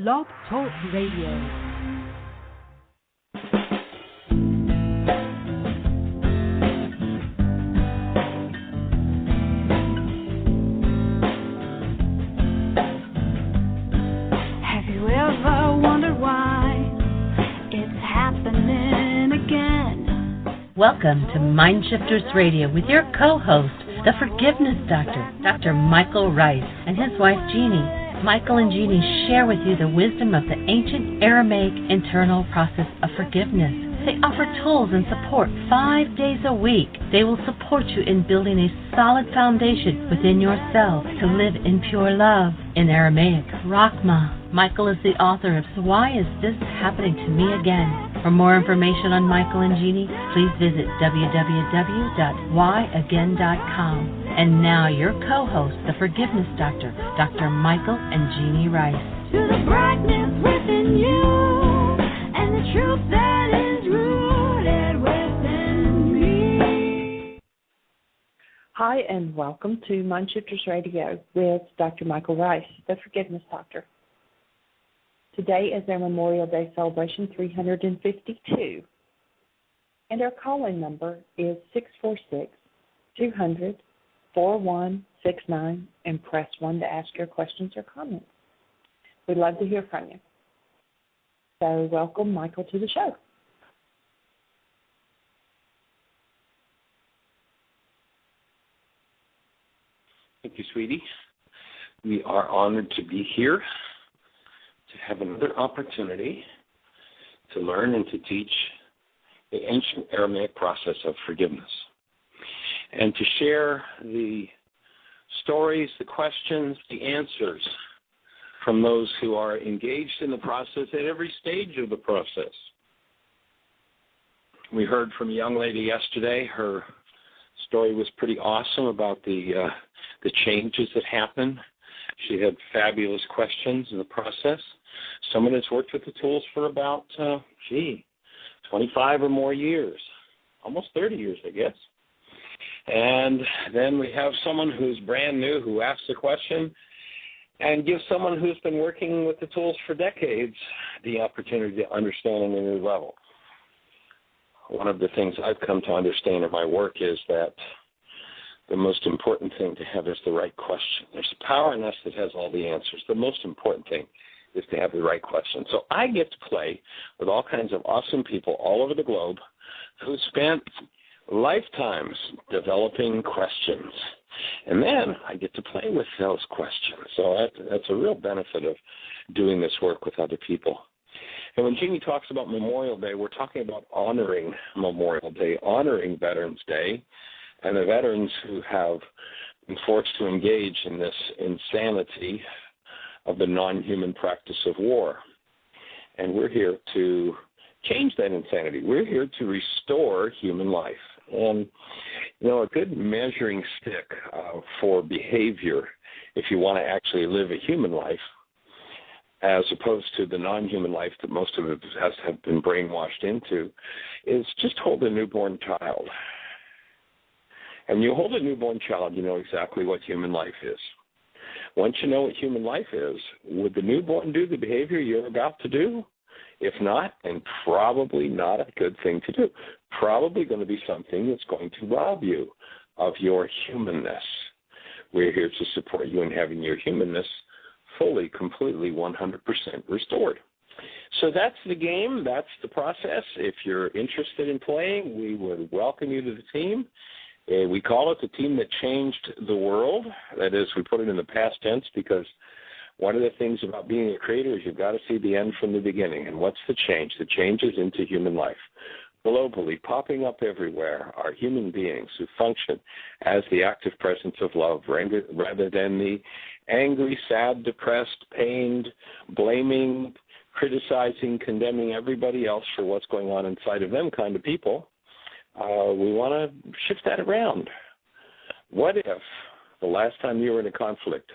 Blog Talk Radio. Welcome to Mindshifters Radio with your co-host, the Forgiveness Doctor, Dr. Michael Ryce, and his wife, Jeannie. Michael and Jeannie share with you the wisdom of the ancient Aramaic internal process of forgiveness. They offer tools and support 5 days a week. They will support you in building a solid foundation within yourself to live in pure love. In Aramaic, Rakhma. Michael is the author of So Why Is This Happening to Me Again? For more information on Michael and Jeannie, please visit www.whyagain.com. And now your co-host, the Forgiveness Doctor, Dr. Michael and Jeannie Ryce. To the brightness within you, and the truth that is rooted within me. Hi, and welcome to Mindshifters Radio with Dr. Michael Ryce, the Forgiveness Doctor. Today is our Memorial Day celebration 352, and our call-in number is 646-200-4169, and press 1 to ask your questions or comments. We'd love to hear from you. So welcome, Michael, to the show. Thank you, sweetie. We are honored to be here, to have another opportunity to learn and to teach the ancient Aramaic process of forgiveness, and to share the stories, the questions, the answers from those who are engaged in the process at every stage of the process. We heard from a young lady yesterday. Her story was pretty awesome about the changes that happen. She had fabulous questions in the process. Someone has worked with the tools for about, 25 or more years, almost 30 years, I guess. And then we have someone who's brand new who asks a question and gives someone who's been working with the tools for decades the opportunity to understand on a new level. One of the things I've come to understand in my work is that the most important thing to have is the right question. There's a power in us that has all the answers. The most important thing is to have the right question. So I get to play with all kinds of awesome people all over the globe who spent lifetimes developing questions. And then I get to play with those questions. So that's a real benefit of doing this work with other people. And when Jeannie talks about Memorial Day, we're talking about honoring Memorial Day, honoring Veterans Day, and the veterans who have been forced to engage in this insanity of the non-human practice of war. And we're here to change that insanity. We're here to restore human life. And, a good measuring stick for behavior, if you want to actually live a human life, as opposed to the non-human life that most of us have been brainwashed into, is just hold a newborn child. And you hold a newborn child, you know exactly what human life is. Once you know what human life is, would the newborn do the behavior you're about to do? If not, then probably not a good thing to do. Probably going to be something that's going to rob you of your humanness. We're here to support you in having your humanness fully, completely, 100% restored. So that's the game. That's the process. If you're interested in playing, we would welcome you to the team. We call it the team that changed the world. That is, we put it in the past tense because one of the things about being a creator is you've got to see the end from the beginning. And what's the change? The change is into human life. Globally, popping up everywhere are human beings who function as the active presence of love rather than the angry, sad, depressed, pained, blaming, criticizing, condemning everybody else for what's going on inside of them kind of people. We want to shift that around. What if the last time you were in a conflict,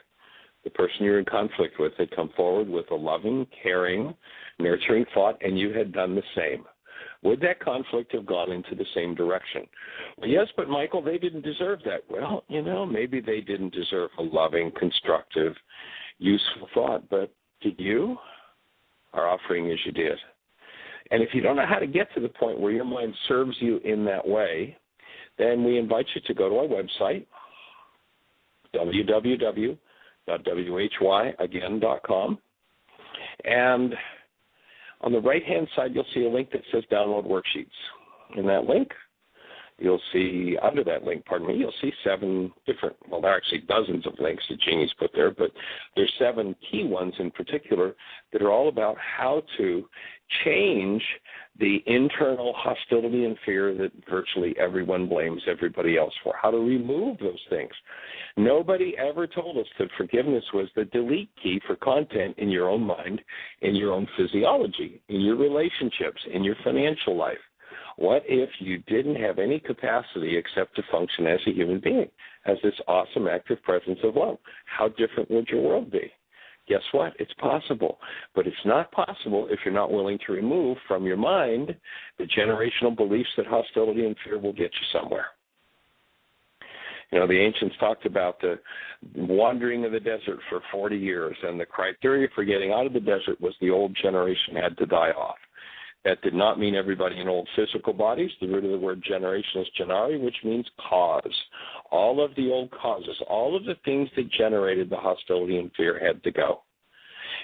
the person you were in conflict with had come forward with a loving, caring, nurturing thought, and you had done the same? Would that conflict have gone into the same direction? Well, yes, but Michael, they didn't deserve that. Well, maybe they didn't deserve a loving, constructive, useful thought, but did you? are offering as you did. And if you don't know how to get to the point where your mind serves you in that way, then we invite you to go to our website, www.whyagain.com. And on the right-hand side, you'll see a link that says Download Worksheets. In that link, you'll see, under that link, you'll see 7 different, well, there are actually dozens of links that Jeannie's put there, but there's 7 key ones in particular that are all about how to change the internal hostility and fear that virtually everyone blames everybody else for, how to remove those things. Nobody ever told us that forgiveness was the delete key for content in your own mind, in your own physiology, in your relationships, in your financial life. What if you didn't have any capacity except to function as a human being, as this awesome active presence of love? How different would your world be? Guess what? It's possible. But it's not possible if you're not willing to remove from your mind the generational beliefs that hostility and fear will get you somewhere. You know, the ancients talked about the wandering of the desert for 40 years, and the criteria for getting out of the desert was the old generation had to die off. That did not mean everybody in old physical bodies. The root of the word generation is genari, which means cause. All of the old causes, all of the things that generated the hostility and fear had to go.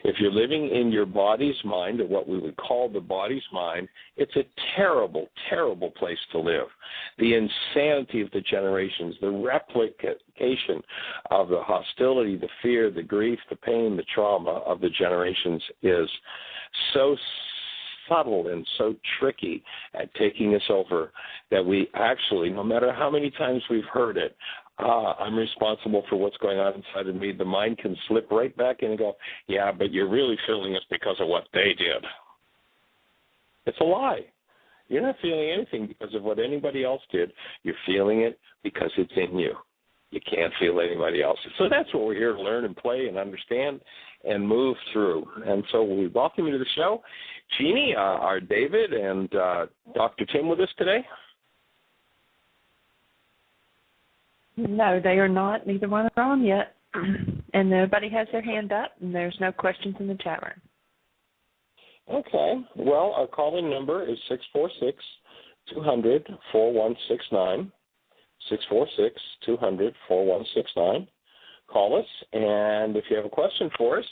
If you're living in your body's mind, or what we would call the body's mind, it's a terrible, terrible place to live. The insanity of the generations, the replication of the hostility, the fear, the grief, the pain, the trauma of the generations is so subtle and so tricky at taking us over that we actually, no matter how many times we've heard it, I'm responsible for what's going on inside of me, the mind can slip right back in and go, yeah, but you're really feeling it because of what they did. It's a lie. You're not feeling anything because of what anybody else did. You're feeling it because it's in you. You can't feel anybody else's. So that's what we're here to learn and play and understand and move through. And so we welcome you to the show. Jeannie, are David and Dr. Tim with us today? No, they are not. Neither one are on yet. And nobody has their hand up, and there's no questions in the chat room. Okay. Well, our call-in number is 646-200-4169. 646-200-4169. Call us, and if you have a question for us,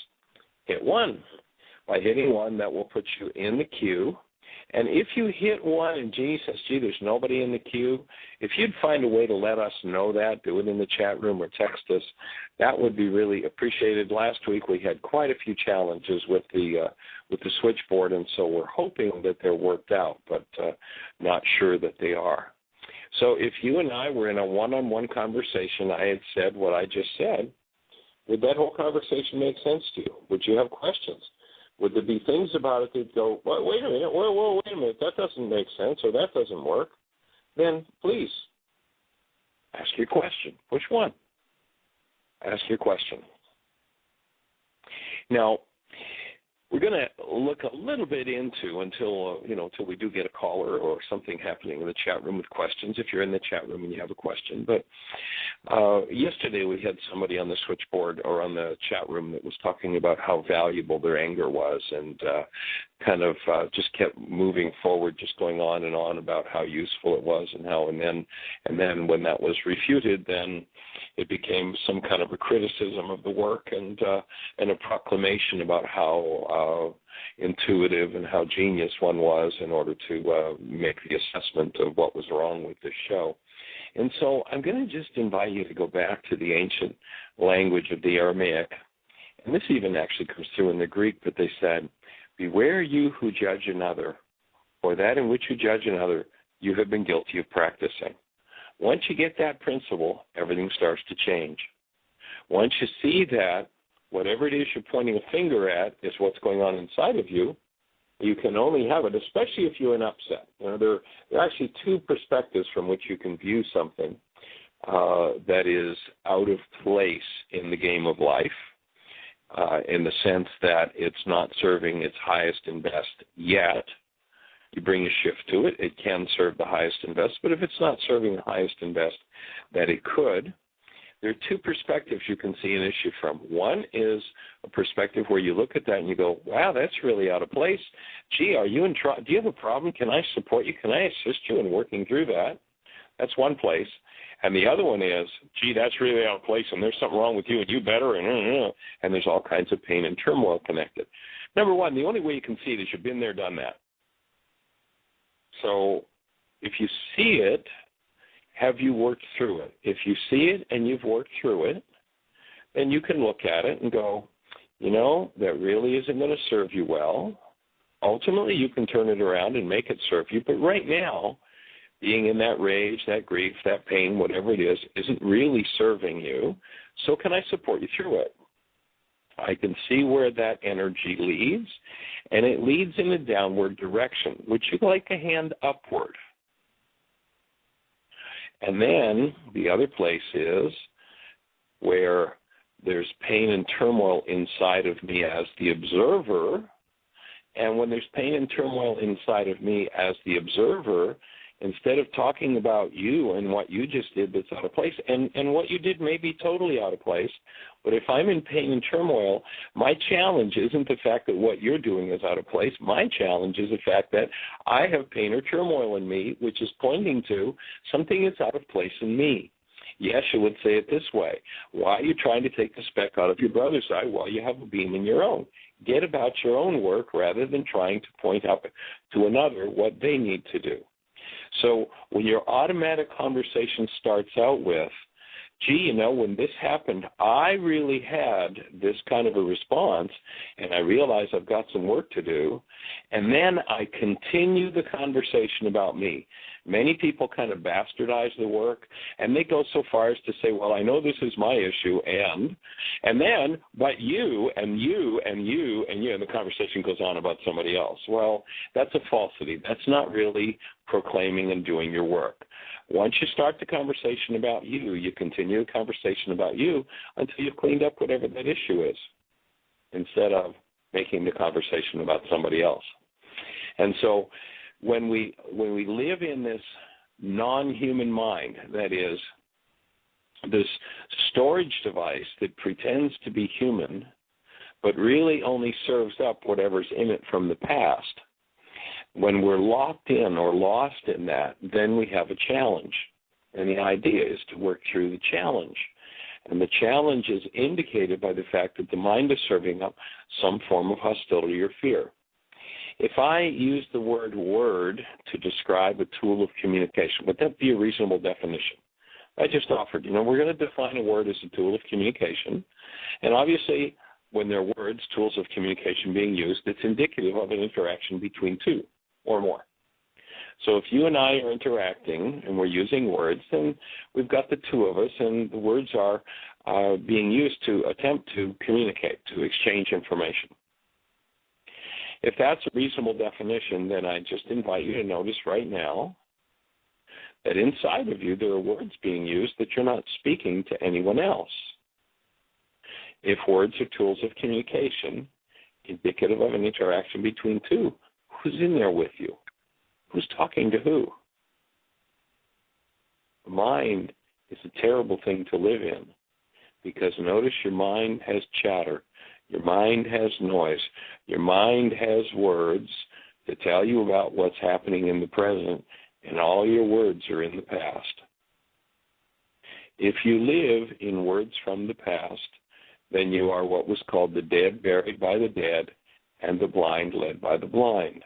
hit 1. By hitting 1, that will put you in the queue. And if you hit 1 and Jeannie says, gee, there's nobody in the queue, if you'd find a way to let us know that, do it in the chat room or text us, that would be really appreciated. Last week we had quite a few challenges with the switchboard, and so we're hoping that they're worked out, but not sure that they are. So if you and I were in a one-on-one conversation, I had said what I just said, would that whole conversation make sense to you? Would you have questions? Would there be things about it that go, well, wait a minute, wait a minute, that doesn't make sense or that doesn't work? Then please ask your question. Which one? Ask your question. Now, we're going to look a little bit into until we do get a caller or something happening in the chat room with questions, if you're in the chat room and you have a question. But yesterday we had somebody on the switchboard or on the chat room that was talking about how valuable their anger was and just kept moving forward, just going on and on about how useful it was and then when that was refuted, then it became some kind of a criticism of the work and a proclamation about how intuitive and how genius one was in order to make the assessment of what was wrong with the show. And so I'm going to just invite you to go back to the ancient language of the Aramaic. And this even actually comes through in the Greek, but they said, beware you who judge another, or that in which you judge another you have been guilty of practicing. Once you get that principle, everything starts to change. Once you see that whatever it is you're pointing a finger at is what's going on inside of you, you can only have it, especially if you're in upset. There are actually 2 perspectives from which you can view something that is out of place in the game of life, in the sense that it's not serving its highest and best yet. You bring a shift to it. It can serve the highest and best, but if it's not serving the highest and best that it could, there are two perspectives you can see an issue from. One is a perspective where you look at that and you go, wow, that's really out of place. Gee, are you do you have a problem? Can I support you? Can I assist you in working through that? That's one place. And the other one is, gee, that's really out of place and there's something wrong with you and you better, and there's all kinds of pain and turmoil connected. Number one, the only way you can see it is you've been there, done that. So if you see it, have you worked through it? If you see it and you've worked through it, then you can look at it and go, that really isn't going to serve you well. Ultimately, you can turn it around and make it serve you. But right now, being in that rage, that grief, that pain, whatever it is, isn't really serving you. So can I support you through it? I can see where that energy leads, and it leads in a downward direction. Would you like a hand upward? And then the other place is where there's pain and turmoil inside of me as the observer. And when there's pain and turmoil inside of me as the observer, instead of talking about you and what you just did that's out of place, and what you did may be totally out of place, but if I'm in pain and turmoil, my challenge isn't the fact that what you're doing is out of place. My challenge is the fact that I have pain or turmoil in me, which is pointing to something that's out of place in me. Yes, you would say it this way. Why are you trying to take the speck out of your brother's eye while you have a beam in your own? Get about your own work rather than trying to point out to another what they need to do. So when your automatic conversation starts out with, gee, when this happened, I really had this kind of a response, and I realize I've got some work to do, and then I continue the conversation about me. Many people kind of bastardize the work, and they go so far as to say, well, I know this is my issue, and then, but you, and you, and you, and you, and the conversation goes on about somebody else. Well, that's a falsity. That's not really proclaiming and doing your work. Once you start the conversation about you, you continue the conversation about you until you've cleaned up whatever that issue is, instead of making the conversation about somebody else. And so when we live in this non-human mind, that is, this storage device that pretends to be human, but really only serves up whatever's in it from the past, when we're locked in or lost in that, then we have a challenge. And the idea is to work through the challenge. And the challenge is indicated by the fact that the mind is serving up some form of hostility or fear. If I use the word to describe a tool of communication, would that be a reasonable definition? I just offered, we're going to define a word as a tool of communication. And obviously, when there are words, tools of communication being used, it's indicative of an interaction between two or more. So if you and I are interacting and we're using words, then we've got the two of us, and the words are being used to attempt to communicate, to exchange information. If that's a reasonable definition, then I just invite you to notice right now that inside of you there are words being used that you're not speaking to anyone else. If words are tools of communication, indicative of an interaction between two, who's in there with you? Who's talking to who? The mind is a terrible thing to live in, because notice your mind has chatter. Your mind has noise. Your mind has words to tell you about what's happening in the present, and all your words are in the past. If you live in words from the past, then you are what was called the dead buried by the dead and the blind led by the blind.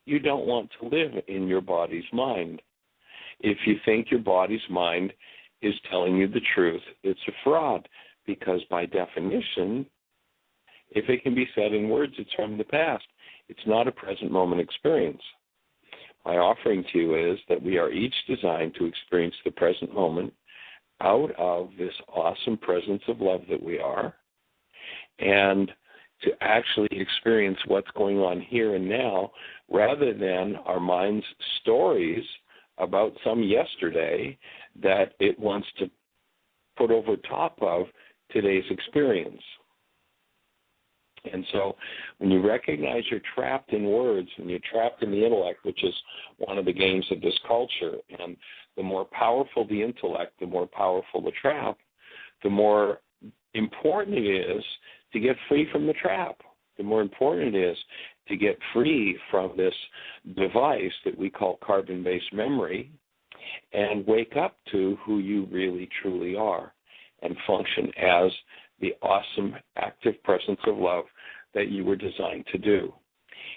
You don't want to live in your body's mind. If you think your body's mind is telling you the truth, it's a fraud, because by definition, if it can be said in words, it's from the past. It's not a present moment experience. My offering to you is that we are each designed to experience the present moment out of this awesome presence of love that we are, and to actually experience what's going on here and now, rather than our mind's stories about some yesterday that it wants to put over top of today's experience. And so when you recognize you're trapped in words and you're trapped in the intellect, which is one of the games of this culture, and the more powerful the intellect, the more powerful the trap, the more important it is to get free from the trap. The more important it is to get free from this device that we call carbon-based memory and wake up to who you really truly are and function as the awesome, active presence of love that you were designed to do.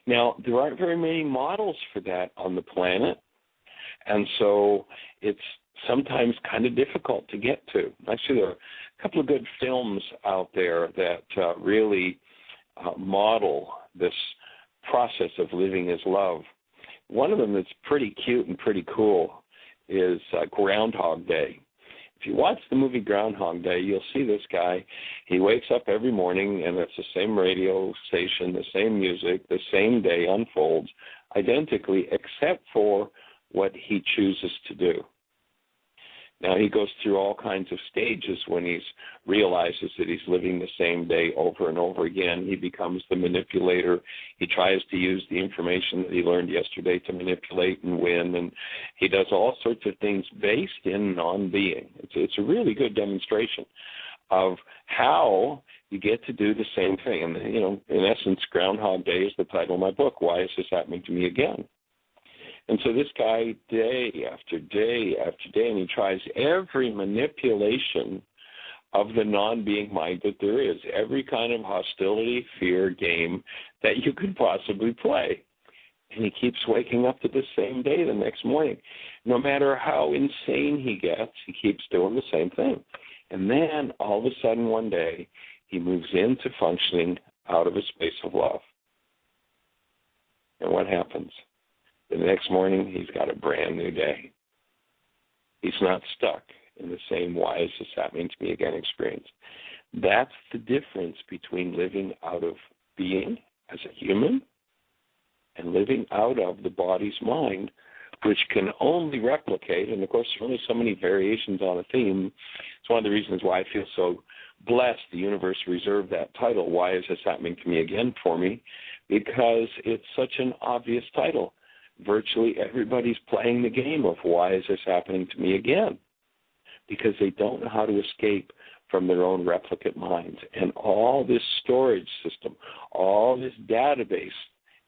Now, there aren't very many models for that on the planet, and so it's sometimes kind of difficult to get to. Actually, there are a couple of good films out there that really model this process of living as love. One of them that's pretty cute and pretty cool is Groundhog Day. If you watch the movie Groundhog Day, you'll see this guy. He wakes up every morning, and it's the same radio station, the same music, the same day unfolds identically, except for what he chooses to do. Now, he goes through all kinds of stages when he realizes that he's living the same day over and over again. He becomes the manipulator. He tries to use the information that he learned yesterday to manipulate and win, and he does all sorts of things based in non-being. It's a really good demonstration of how you get to do the same thing. And, in essence, Groundhog Day is the title of my book, Why Is This Happening to Me Again? And so this guy, day after day after day, and he tries every manipulation of the non-being mind that there is, every kind of hostility, fear game that you could possibly play. And he keeps waking up to the same day the next morning. No matter how insane he gets, he keeps doing the same thing. And then all of a sudden one day, he moves into functioning out of a space of love. And what happens? The next morning, he's got a brand new day. He's not stuck in the same why is this happening to me again experience. That's the difference between living out of being as a human and living out of the body's mind, which can only replicate, and of course there are only so many variations on a theme. It's one of the reasons why I feel so blessed the universe reserved that title, Why Is This Happening to Me Again, for me, because it's such an obvious title. Virtually everybody's playing the game of why is this happening to me again? Because they don't know how to escape from their own replicate minds. And all this storage system, all this database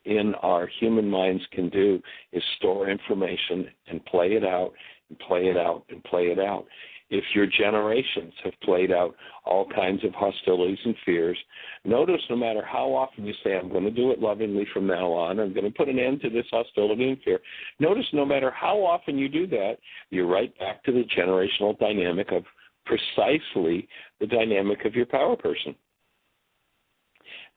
in our human minds can do is store information and play it out and play it out and play it out. If your generations have played out all kinds of hostilities and fears, notice no matter how often you say, I'm going to do it lovingly from now on, I'm going to put an end to this hostility and fear, notice no matter how often you do that, you're right back to the generational dynamic of precisely the dynamic of your power person.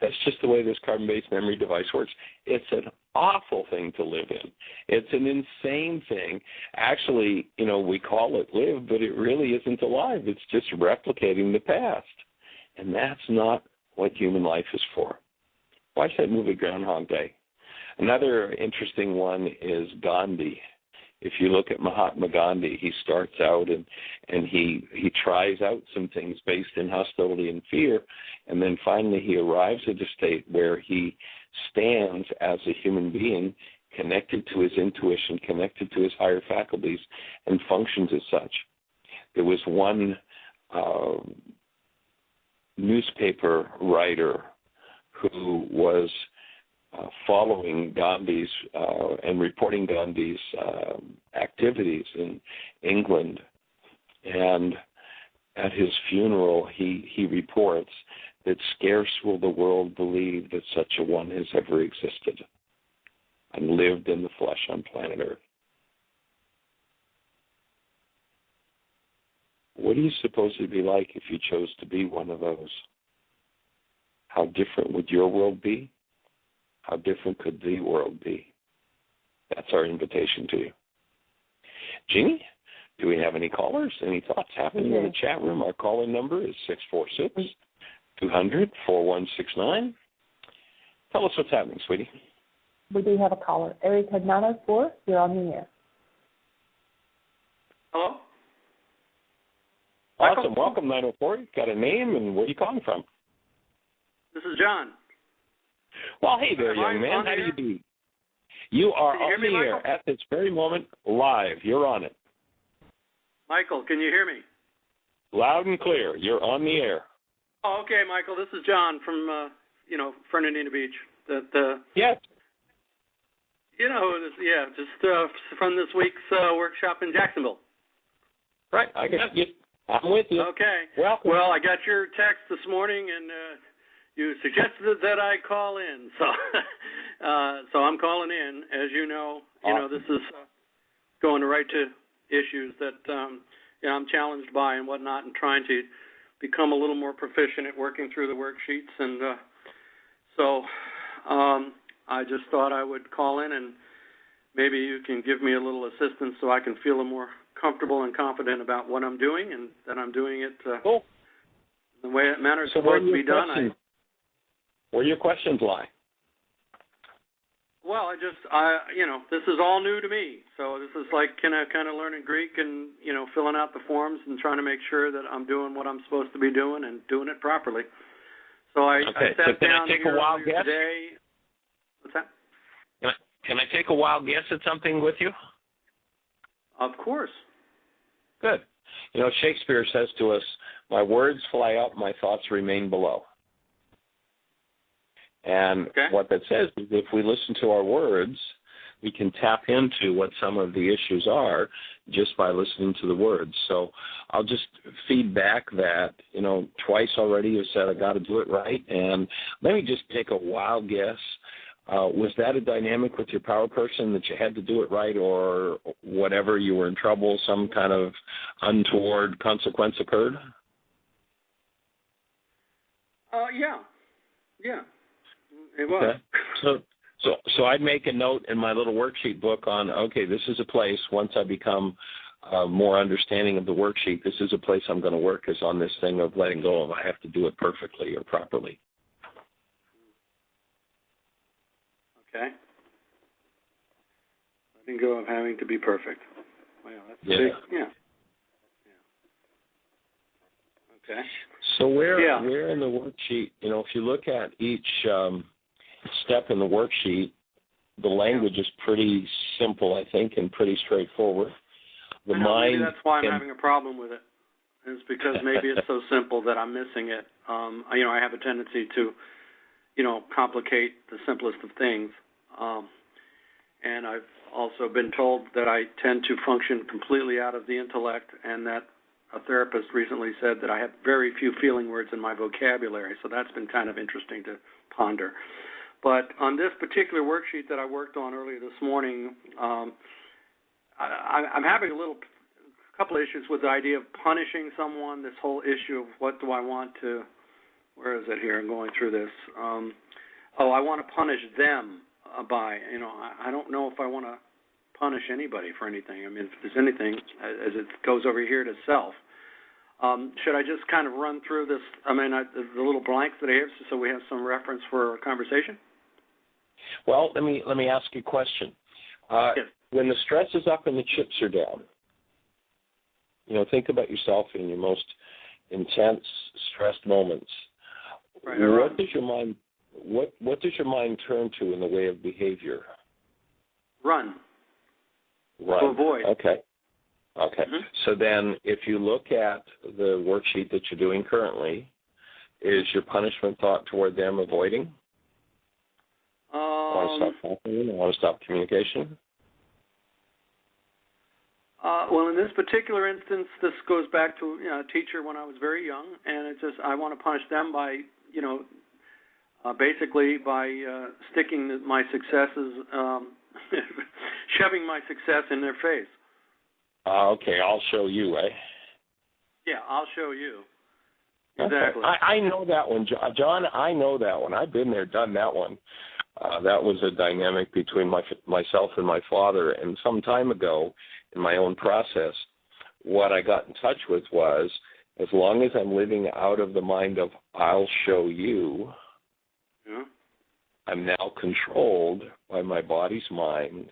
That's just the way this carbon-based memory device works. It's an awful thing to live in. It's an insane thing. Actually, we call it live, but it really isn't alive. It's just replicating the past. And that's not what human life is for. Watch that movie Groundhog Day. Another interesting one is Gandhi. If you look at Mahatma Gandhi, he starts out and he tries out some things based in hostility and fear, and then finally he arrives at a state where he stands as a human being, connected to his intuition, connected to his higher faculties, and functions as such. There was one newspaper writer who was following Gandhi's and reporting Gandhi's activities in England. And at his funeral, he reports that scarce will the world believe that such a one has ever existed and lived in the flesh on planet Earth. What do you suppose it'd be like if you chose to be one of those? How different would your world be? How different could the world be? That's our invitation to you. Jeannie, do we have any callers? Any thoughts happening in the chat room? Our call-in number is 646-200-4169. Tell us what's happening, sweetie. We do have a caller. Area code 904, you're on the air. Hello? Awesome. Welcome, 904. You've got a name, and where are you calling from? This is John. Well, hey there, young man. How do you do? You are on the air at this very moment, live. You're on it. Michael, can you hear me? Loud and clear. You're on the air. Oh, okay, Michael. This is John from, Fernandina Beach. Yes. Just from this week's workshop in Jacksonville. Right. I got you. I'm with you. Okay. Welcome. Well, I got your text this morning, and you suggested that I call in. So so I'm calling in. As you know, Awesome. This is going right to issues that I'm challenged by and whatnot, and trying to become a little more proficient at working through the worksheets. And so I just thought I would call in, and maybe you can give me a little assistance so I can feel more comfortable and confident about what I'm doing, and that I'm doing it cool. the way it manner is So supposed to be done. Where your questions lie? Well, this is all new to me. So this is like kind of learning Greek and, filling out the forms and trying to make sure that I'm doing what I'm supposed to be doing and doing it properly. So I sat down here earlier today. What's that? Can I take a wild guess at something with you? Of course. Good. Shakespeare says to us, "My words fly up, my thoughts remain below." And what that says is if we listen to our words, we can tap into what some of the issues are just by listening to the words. So I'll just feed back that, twice already you said I got to do it right. And let me just take a wild guess. Was that a dynamic with your power person that you had to do it right, or whatever, you were in trouble, some kind of untoward consequence occurred? Yeah. It was. Okay. So I'd make a note in my little worksheet book on, this is a place, once I become more understanding of the worksheet, this is a place I'm going to work, is on this thing of letting go of I have to do it perfectly or properly. Okay. Letting go of having to be perfect. Wow, that's big. Yeah. Okay. So where in the worksheet, if you look at each step in the worksheet, the language is pretty simple, I think, and pretty straightforward. Maybe that's why I'm having a problem with it. It's because maybe it's so simple that I'm missing it. I have a tendency to, complicate the simplest of things. And I've also been told that I tend to function completely out of the intellect, and that a therapist recently said that I have very few feeling words in my vocabulary. So that's been kind of interesting to ponder. But on this particular worksheet that I worked on earlier this morning, I'm having a couple of issues with the idea of punishing someone, this whole issue of what do I want to, where is it here? I'm going through this. I want to punish them by, I don't know if I want to punish anybody for anything. I mean, if there's anything, as it goes over here to self. Should I just kind of run through this, the little blanks that I have so we have some reference for our conversation? Well, let me ask you a question. Yes. When the stress is up and the chips are down, think about yourself in your most intense, stressed moments. Right. What does your mind turn to in the way of behavior? Run. To avoid. Okay. Mm-hmm. So then if you look at the worksheet that you're doing currently, is your punishment thought toward them avoiding? Want to stop talking? Want to stop communication? Well, in this particular instance, this goes back to a teacher when I was very young, and it's just I want to punish them by, basically by sticking my successes, shoving my success in their face. Okay, I'll show you, eh? Yeah, I'll show you. Exactly. Okay. I know that one, John. I know that one. I've been there, done that one. That was a dynamic between myself and my father. And some time ago, in my own process, what I got in touch with was, as long as I'm living out of the mind of I'll show you, I'm now controlled by my body's mind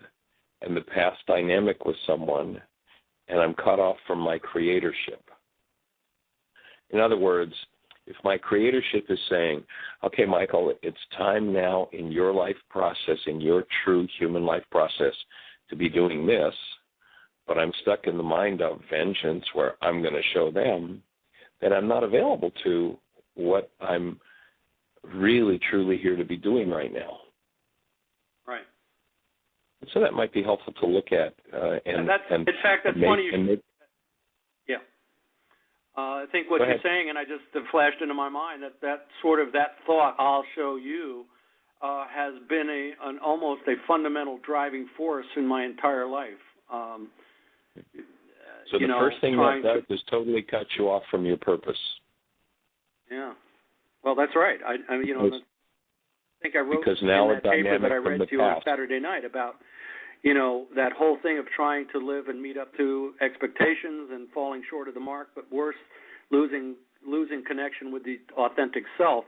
and the past dynamic with someone, and I'm cut off from my creatorship. In other words, if my creatorship is saying, okay, Michael, it's time now in your life process, in your true human life process, to be doing this, but I'm stuck in the mind of vengeance where I'm going to show them, that I'm not available to what I'm really, truly here to be doing right now. Right. So that might be helpful to look at. In fact, that's funny. Yeah. I think what you're saying, and I just flashed into my mind, that thought, I'll show you, has been almost a fundamental driving force in my entire life. So the first thing that does is totally cut you off from your purpose. Yeah. Well, that's right. I think I wrote in that paper that I read to you on Saturday night about, that whole thing of trying to live and meet up to expectations and falling short of the mark, but worse, losing connection with the authentic self.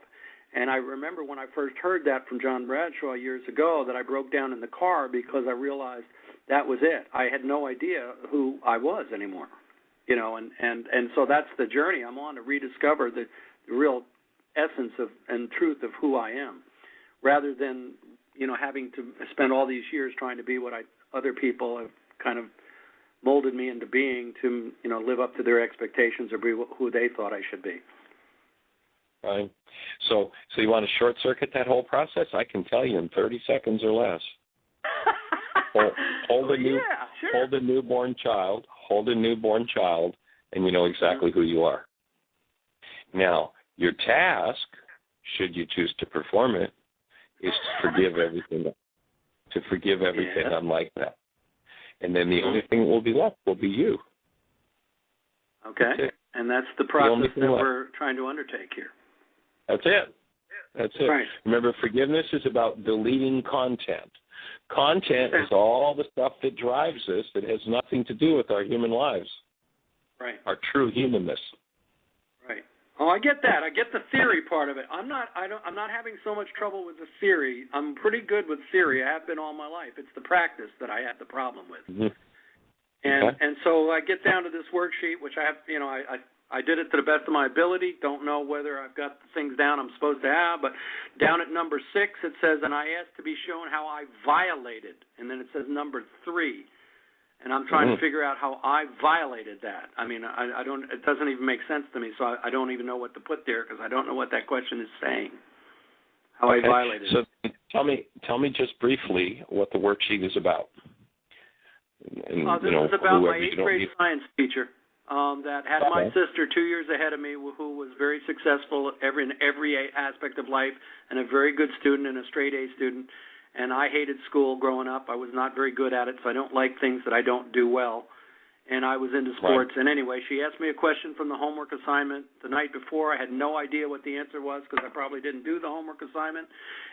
And I remember when I first heard that from John Bradshaw years ago that I broke down in the car because I realized that was it. I had no idea who I was anymore, and so that's the journey I'm on, to rediscover the real essence of and truth of who I am, rather than having to spend all these years trying to be what other people have kind of molded me into being, to live up to their expectations or be who they thought I should be. Right. So you want to short circuit that whole process? I can tell you in 30 seconds or less. Hold a newborn child, and you know exactly who you are. Now, your task, should you choose to perform it, is to forgive everything. Unlike that. And then the only thing that will be left will be you. Okay. And that's the process that we're trying to undertake here. That's it. Right. Remember, forgiveness is about deleting content. Content is all the stuff that drives us that has nothing to do with our human lives. Right. Our true humanness. Right. Oh, I get that. I get the theory part of it. I'm not having so much trouble with the theory. I'm pretty good with theory. I have been all my life. It's the practice that I had the problem with. Mm-hmm. And so I get down to this worksheet, which I have, I did it to the best of my ability. Don't know whether I've got the things down I'm supposed to have, but down at number 6 it says, and I asked to be shown how I violated, and then it says number 3. And I'm trying to figure out how I violated that. I mean, I don't. It doesn't even make sense to me, so I don't even know what to put there because I don't know what that question is saying. How I violated it. So tell me just briefly what the worksheet is about. And, this is about my 8th grade science teacher that had my sister 2 years ahead of me, who was very successful in every aspect of life and a very good student and a straight A student. And I hated school growing up. I was not very good at it, so I don't like things that I don't do well. And I was into sports. Right. And anyway, she asked me a question from the homework assignment the night before. I had no idea what the answer was because I probably didn't do the homework assignment.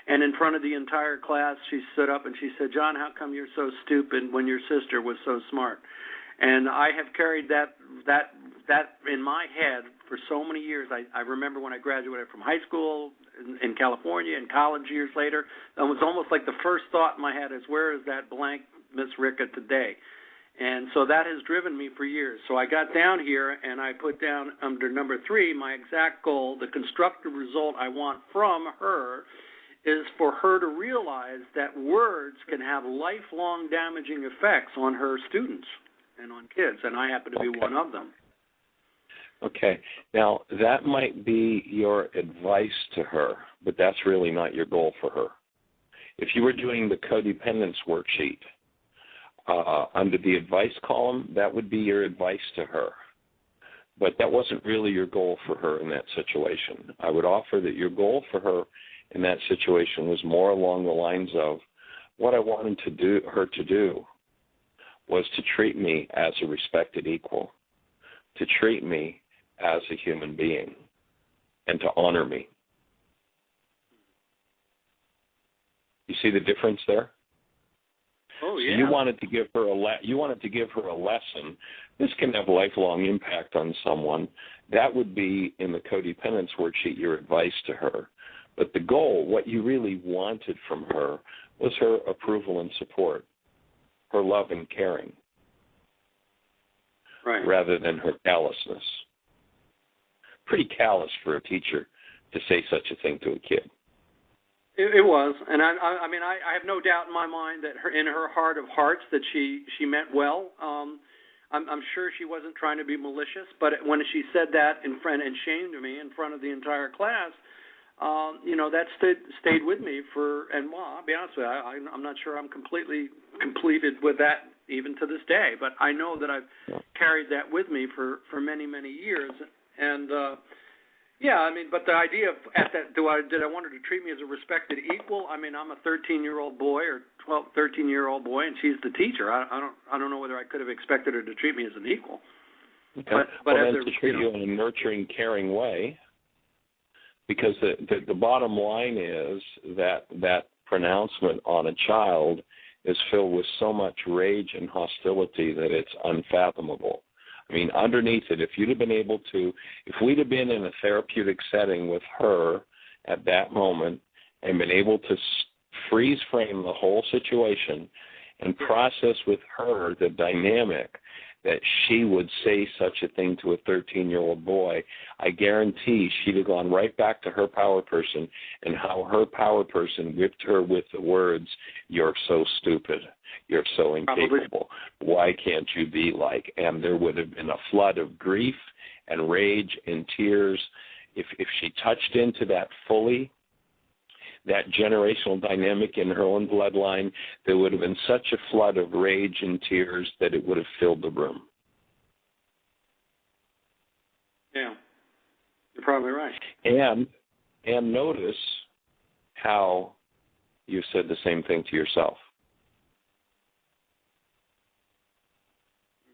And in front of the entire class, she stood up and she said, "John, how come you're so stupid when your sister was so smart?" And I have carried that in my head for so many years. I remember when I graduated from high school in California and college years later, it was almost like the first thought in my head is, where is that blank Miss Ricka today? And so that has driven me for years. So I got down here and I put down under number 3 my exact goal, the constructive result I want from her is for her to realize that words can have lifelong damaging effects on her students and on kids, and I happen to be one of them. Okay. Now, that might be your advice to her, but that's really not your goal for her. If you were doing the codependence worksheet, under the advice column, that would be your advice to her. But that wasn't really your goal for her in that situation. I would offer that your goal for her in that situation was more along the lines of what I wanted her to do was to treat me as a respected equal, to treat me as a human being, and to honor me. You see the difference there? Oh, yeah. So you wanted to give her a lesson. This can have lifelong impact on someone. That would be in the codependence worksheet your advice to her. But the goal, what you really wanted from her, was her approval and support, her love and caring, right, rather than her callousness. Pretty callous for a teacher to say such a thing to a kid. It was, and I mean, I have no doubt in my mind that in her heart of hearts that she meant well. I'm sure she wasn't trying to be malicious, but when she said that in front and shamed me in front of the entire class, that stayed with me and I'll be honest with you, I'm not sure I'm completely completed with that even to this day, but I know that I've carried that with me for many, many years. And, but the idea of did I want her to treat me as a respected equal? I mean, I'm a 13-year-old boy or 13-year-old boy, and she's the teacher. I don't know whether I could have expected her to treat me as an equal. Okay. But then to treat you in a nurturing, caring way, because the bottom line is that pronouncement on a child is filled with so much rage and hostility that it's unfathomable. I mean, underneath it, if we'd have been in a therapeutic setting with her at that moment and been able to freeze frame the whole situation and process with her the dynamic that she would say such a thing to a 13-year-old boy, I guarantee she'd have gone right back to her power person and how her power person whipped her with the words, "You're so stupid. You're so incapable. Why can't you be like?" And there would have been a flood of grief and rage and tears. If she touched into that fully, that generational dynamic in her own bloodline, there would have been such a flood of rage and tears that it would have filled the room. Yeah, you're probably right. And notice how you said the same thing to yourself.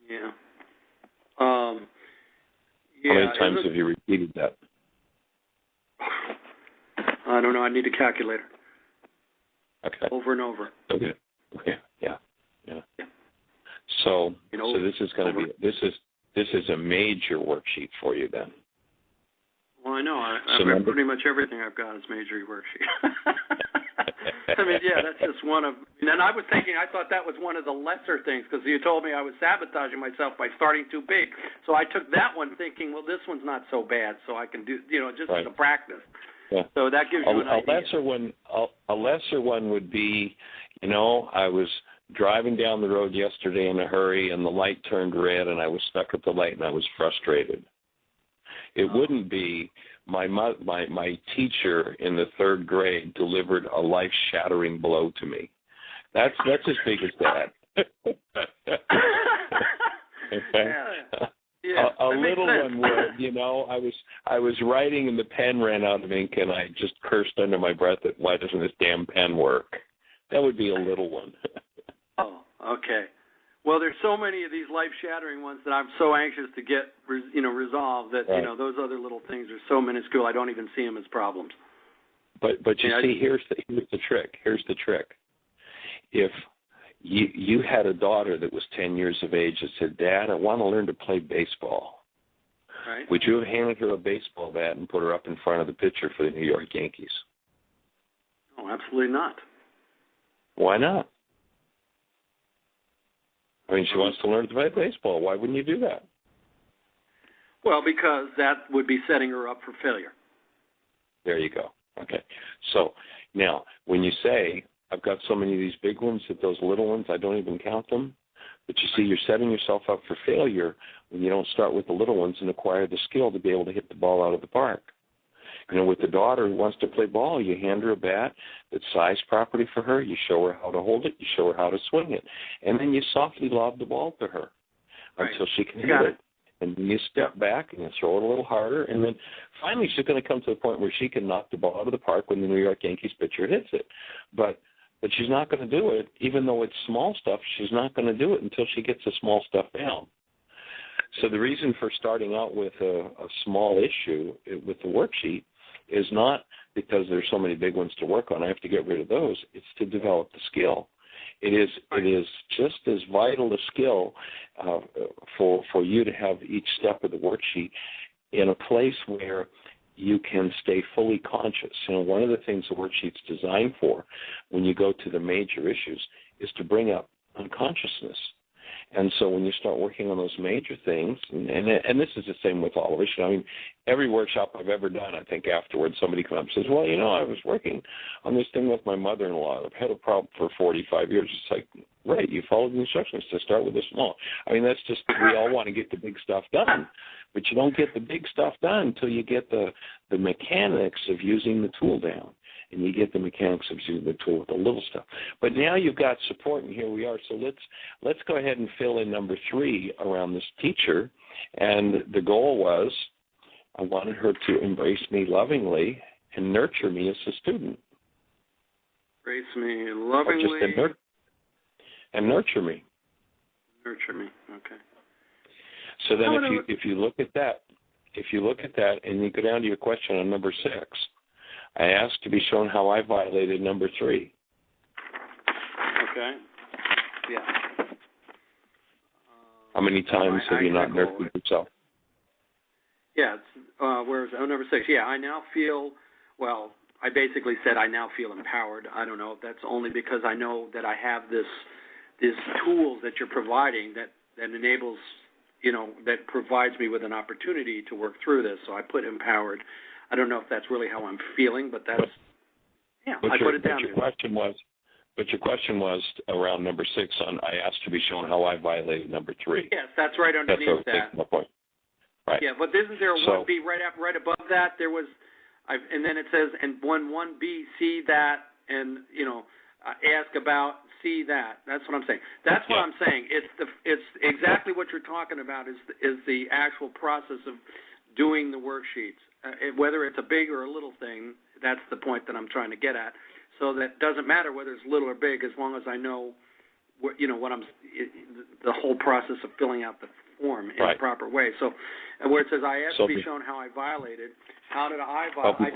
Yeah. How many times have you repeated that? I don't know. I need a calculator. Okay. Over and over. Okay. Yeah. So this is going to be this is a major worksheet for you then. Well, I know. Pretty much everything I've got is major worksheet. I mean, that's just one of. And I was thinking, I thought that was one of the lesser things because you told me I was sabotaging myself by starting too big. So I took that one thinking, well, this one's not so bad, so I can do, just as a practice. Yeah. So that gives you an idea. A lesser one would be, I was driving down the road yesterday in a hurry and the light turned red and I was stuck at the light and I was frustrated. It wouldn't be my teacher in the third grade delivered a life-shattering blow to me. That's as big as that. Okay. Yeah, a little one would, I was writing and the pen ran out of ink and I just cursed under my breath at why doesn't this damn pen work? That would be a little one. Oh, okay. Well, there's so many of these life-shattering ones that I'm so anxious to get, resolved that, those other little things are so minuscule I don't even see them as problems. But you see, here's the trick. Here's the trick. If you had a daughter that was 10 years of age that said, "Dad, I want to learn to play baseball." Right. Would you have handed her a baseball bat and put her up in front of the pitcher for the New York Yankees? Oh, absolutely not. Why not? I mean, she wants to learn to play baseball. Why wouldn't you do that? Well, because that would be setting her up for failure. There you go. Okay. So now, when you say, I've got so many of these big ones that those little ones, I don't even count them. But you see, you're setting yourself up for failure when you don't start with the little ones and acquire the skill to be able to hit the ball out of the park. With the daughter who wants to play ball, you hand her a bat that's sized properly for her. You show her how to hold it. You show her how to swing it. And then you softly lob the ball to her until she can hit it. And then you step back and you throw it a little harder. And then finally she's going to come to the point where she can knock the ball out of the park when the New York Yankees pitcher hits it. But she's not going to do it, even though it's small stuff, she's not going to do it until she gets the small stuff down. So the reason for starting out with a small issue with the worksheet is not because there's so many big ones to work on, I have to get rid of those. It's to develop the skill. It is just as vital a skill for you to have each step of the worksheet in a place where you can stay fully conscious. One of the things the worksheet's designed for when you go to the major issues is to bring up unconsciousness. And so when you start working on those major things, and this is the same with all of us, I mean, every workshop I've ever done, I think afterwards somebody comes up and says, well, I was working on this thing with my mother-in-law. I've had a problem for 45 years. It's like, right, you followed the instructions to start with the small. I mean, that's just, we all want to get the big stuff done, but you don't get the big stuff done until you get the mechanics of using the tool down. And you get the mechanics of using the tool with the little stuff. But now you've got support, and here we are. So let's go ahead and fill in number 3 around this teacher. And the goal was I wanted her to embrace me lovingly and nurture me as a student. Embrace me lovingly. And nurture me. Nurture me, okay. So then if you look at that, and you go down to your question on number 6, I asked to be shown how I violated number 3. Okay. Yeah. How many times have you not nurtured yourself? Yeah. Where is it? Oh, number 6. Yeah, I now feel, well, I basically said I now feel empowered. I don't know if that's only because I know that I have these tools that you're providing that enables, that provides me with an opportunity to work through this. So I put empowered. I don't know if that's really how I'm feeling, but that's, I put it down. But your question was around number 6 on I asked to be shown how I violated number 3. Yes, that's right underneath that. My point. Right. Yeah, but isn't there a 1B right above that? There was, and then it says, and 1B, see that, and, ask about, see that. That's what I'm saying. That's what I'm saying. It's exactly what you're talking about is the actual process of doing the worksheets. Whether it's a big or a little thing, that's the point that I'm trying to get at. So that doesn't matter whether it's little or big, as long as I know, the whole process of filling out the form in the proper way. So, where it says I asked to be shown how I violated, how did I violate?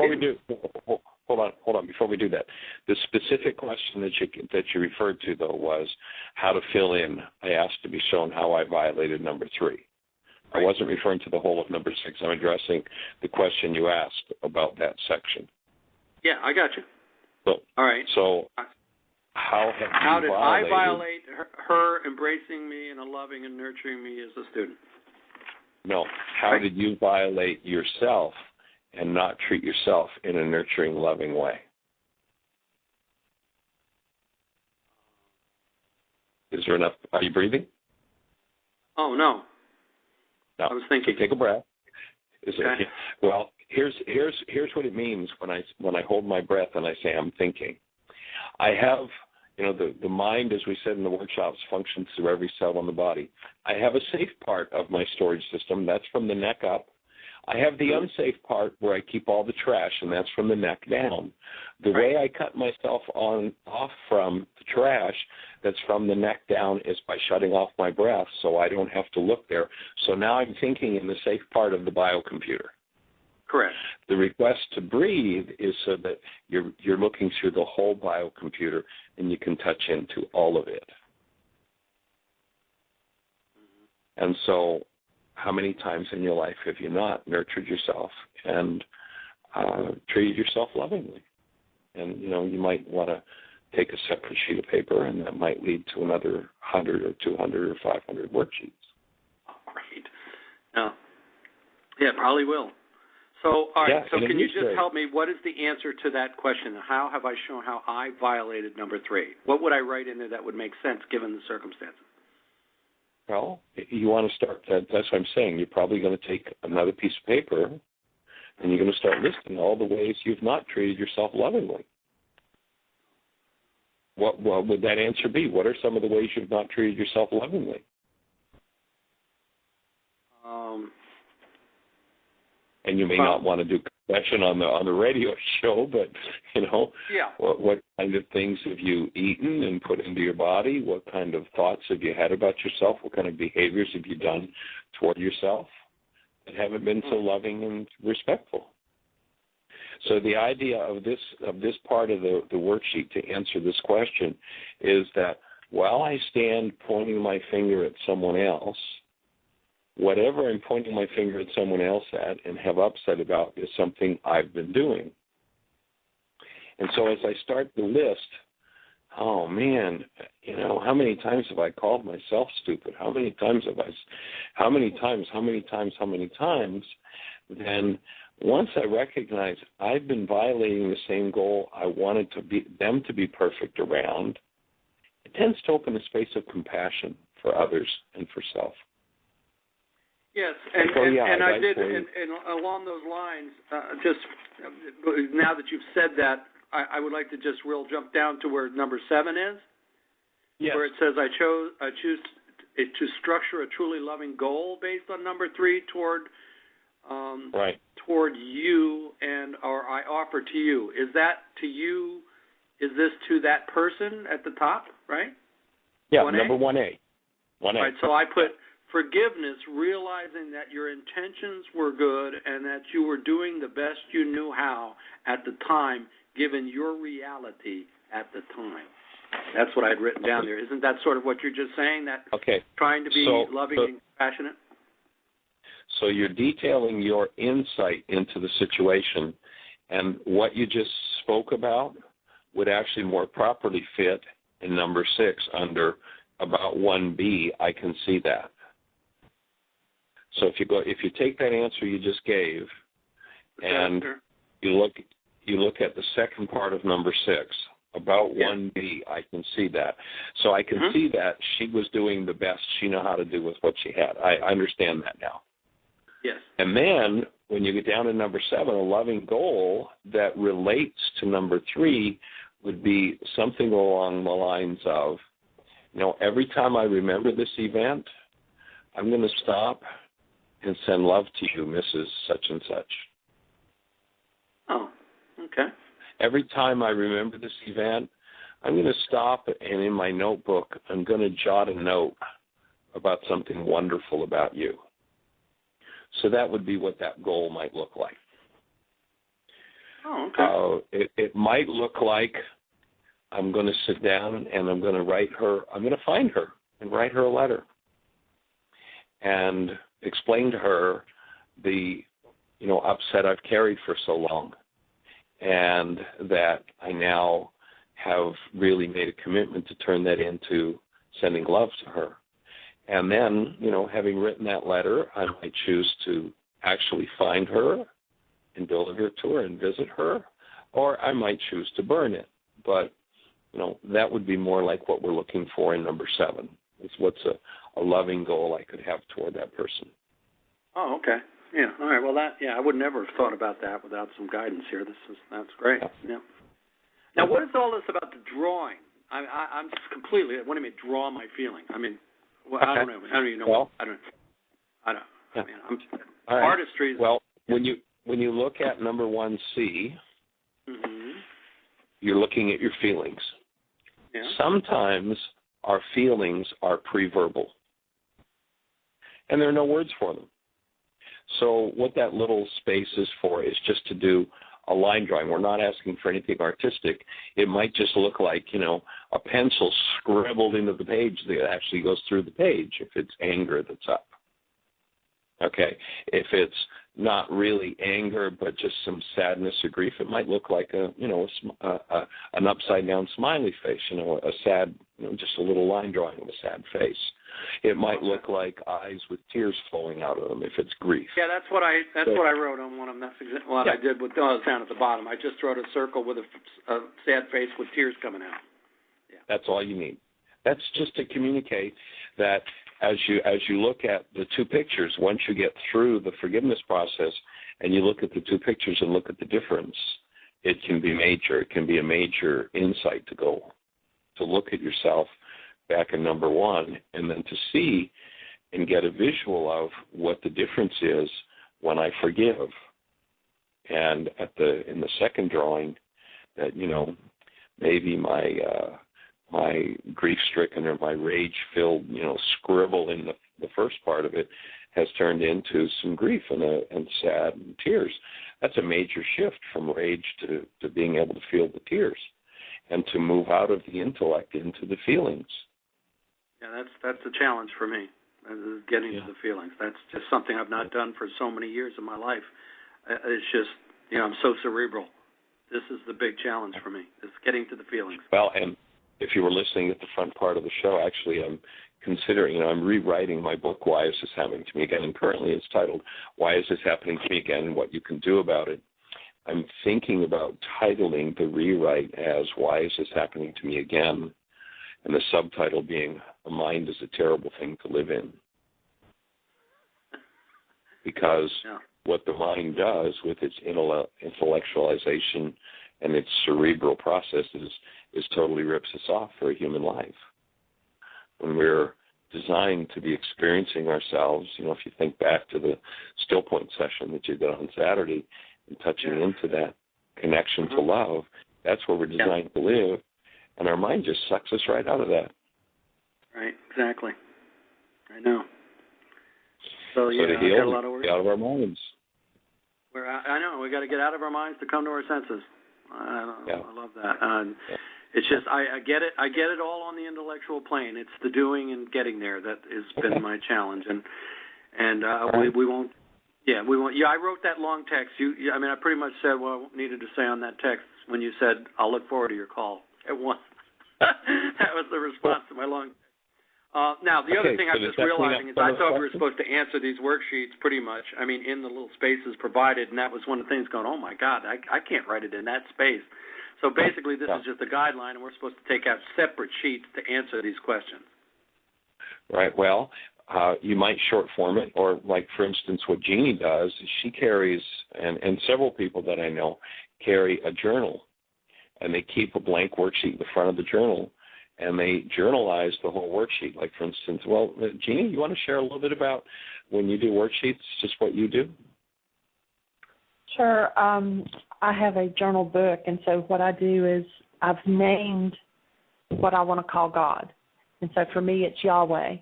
Hold on. Before we do that, the specific question that you referred to though was how to fill in. I asked to be shown how I violated number 3. I wasn't referring to the whole of number 6. I'm addressing the question you asked about that section. Yeah, I got you. So, all right. So how did I violate her embracing me and loving and nurturing me as a student? No. How did you violate yourself and not treat yourself in a nurturing, loving way? Is there enough? Are you breathing? Oh, no. No. I was thinking. So take a breath. Okay. Well, here's what it means when I hold my breath and I say I'm thinking. I have, the mind, as we said in the workshops, functions through every cell in the body. I have a safe part of my storage system. That's from the neck up. I have the unsafe part where I keep all the trash, and that's from the neck down. The way I cut myself off from the trash that's from the neck down is by shutting off my breath so I don't have to look there. So now I'm thinking in the safe part of the biocomputer. Correct. The request to breathe is so that you're looking through the whole biocomputer and you can touch into all of it. And so how many times in your life have you not nurtured yourself and treated yourself lovingly? And, you might want to take a separate sheet of paper, and that might lead to another 100 or 200 or 500 worksheets. Right. Yeah, probably will. So, all right, so can you just help me? What is the answer to that question? How have I shown how I violated number 3? What would I write in there that would make sense given the circumstances? Well, you want to start, that's what I'm saying. You're probably going to take another piece of paper, and you're going to start listing all the ways you've not treated yourself lovingly. What would that answer be? What are some of the ways you've not treated yourself lovingly? And you may not want to do confession on the radio show, but what kind of things have you eaten and put into your body? What kind of thoughts have you had about yourself? What kind of behaviors have you done toward yourself that haven't been so loving and respectful? So the idea of this part of the worksheet to answer this question is that while I stand pointing my finger at someone else, whatever I'm pointing my finger at someone else at and have upset about is something I've been doing. And so as I start the list, oh man, how many times have I called myself stupid? How many times? Then once I recognize I've been violating the same goal I wanted them to be perfect around, it tends to open a space of compassion for others and for self. Yes, and along those lines, just now that you've said that, I would like to just jump down to where number 7 is, yes. Where it says I choose to structure a truly loving goal based on number 3 toward you, or I offer to you. Is that to you? Is this to that person at the top, right? Yeah, 1A? number 1A. 1A. Right, so I put forgiveness, realizing that your intentions were good and that you were doing the best you knew how at the time, given your reality at the time. That's what I'd written down there. Isn't that sort of what you're just saying, that trying to be loving and compassionate? So you're detailing your insight into the situation, and what you just spoke about would actually more properly fit in number 6 under about 1B. I can see that. So if you take that answer you just gave, and you look at the second part of number 6, about 1B, I can see that. So I can see that she was doing the best she knew how to do with what she had. I understand that now. Yes. And then when you get down to number 7, a loving goal that relates to number 3 would be something along the lines of, every time I remember this event, I'm going to stop and send love to you, Mrs. Such and Such. Oh, okay. Every time I remember this event, I'm going to stop, and in my notebook, I'm going to jot a note about something wonderful about you. So that would be what that goal might look like. Oh, okay. It might look like I'm going to sit down and I'm going to find her and write her a letter and explain to her the, upset I've carried for so long, and that I now have really made a commitment to turn that into sending love to her. And then, having written that letter, I might choose to actually find her and deliver it to her and visit her, or I might choose to burn it. But, that would be more like what we're looking for in number 7. It's what's a loving goal I could have toward that person. Oh, okay. Yeah. All right. Well, I would never have thought about that without some guidance here. That's great. Yeah. Now, what is all this about the drawing? I'm just completely. What do you mean, draw my feeling? I mean, I don't know. I don't even know. Well, I don't. Yeah. I mean, right. Artistry. Well, when you look at number 1C, you're looking at your feelings. Yeah. Sometimes our feelings are pre-verbal, and there are no words for them. So what that little space is for is just to do a line drawing. We're not asking for anything artistic. It might just look like, a pencil scribbled into the page that actually goes through the page if it's anger that's up. Okay. If it's not really anger but just some sadness or grief, it might look like an upside down smiley face, a sad, just a little line drawing of a sad face. It might look like eyes with tears flowing out of them if it's grief. Yeah, that's what I wrote on one of them. That's exactly what I did with down at the bottom. I just wrote a circle with a sad face with tears coming out. Yeah. That's all you need. That's just to communicate that as you look at the two pictures, once you get through the forgiveness process and you look at the two pictures and look at the difference, it can be major. It can be a major insight to look at yourself back in number 1 and then to see and get a visual of what the difference is when I forgive. And in the second drawing, that maybe my grief-stricken or my rage-filled, scribble in the first part of it has turned into some grief and sad and tears. That's a major shift from rage to being able to feel the tears and to move out of the intellect into the feelings. Yeah, that's a challenge for me, getting to the feelings. That's just something I've not done for so many years of my life. It's just, I'm so cerebral. This is the big challenge for me, is getting to the feelings. Well, and if you were listening at the front part of the show, actually I'm considering, I'm rewriting my book, Why Is This Happening to Me Again? And currently it's titled, Why Is This Happening to Me Again and What You Can Do About It. I'm thinking about titling the rewrite as Why Is This Happening to Me Again? And the subtitle being, A Mind is a Terrible Thing to Live in. Because what the mind does with its intellectualization and its cerebral processes is totally rips us off for a human life. When we're designed to be experiencing ourselves, if you think back to the still point session that you did on Saturday and touching into that connection to love, that's where we're designed to live, and our mind just sucks us right out of that. Right, exactly. I know. So to heal, we got a lot of work. Get out of our minds. I know, we got to get out of our minds to come to our senses. I love that. It's just I get it. I get it all on the intellectual plane. It's the doing and getting there that has been my challenge, and we won't. Yeah, we won't. Yeah, I wrote that long text. I pretty much said what I needed to say on that text when you said, "I'll look forward to your call at once." That was the response to my long text. Now, the other thing I'm just realizing is I thought we were supposed to answer these worksheets pretty much, in the little spaces provided, and that was one of the things going, oh, my God, I can't write it in that space. So basically this is just a guideline, and we're supposed to take out separate sheets to answer these questions. Right. Well, you might short form it, or like, for instance, what Jeannie does is she carries, and several people that I know carry a journal, and they keep a blank worksheet in the front of the journal, and they journalize the whole worksheet. Like, for instance, Jeannie, you want to share a little bit about when you do worksheets, just what you do? Sure. I have a journal book, and so what I do is I've named what I want to call God. And so for me, it's Yahweh.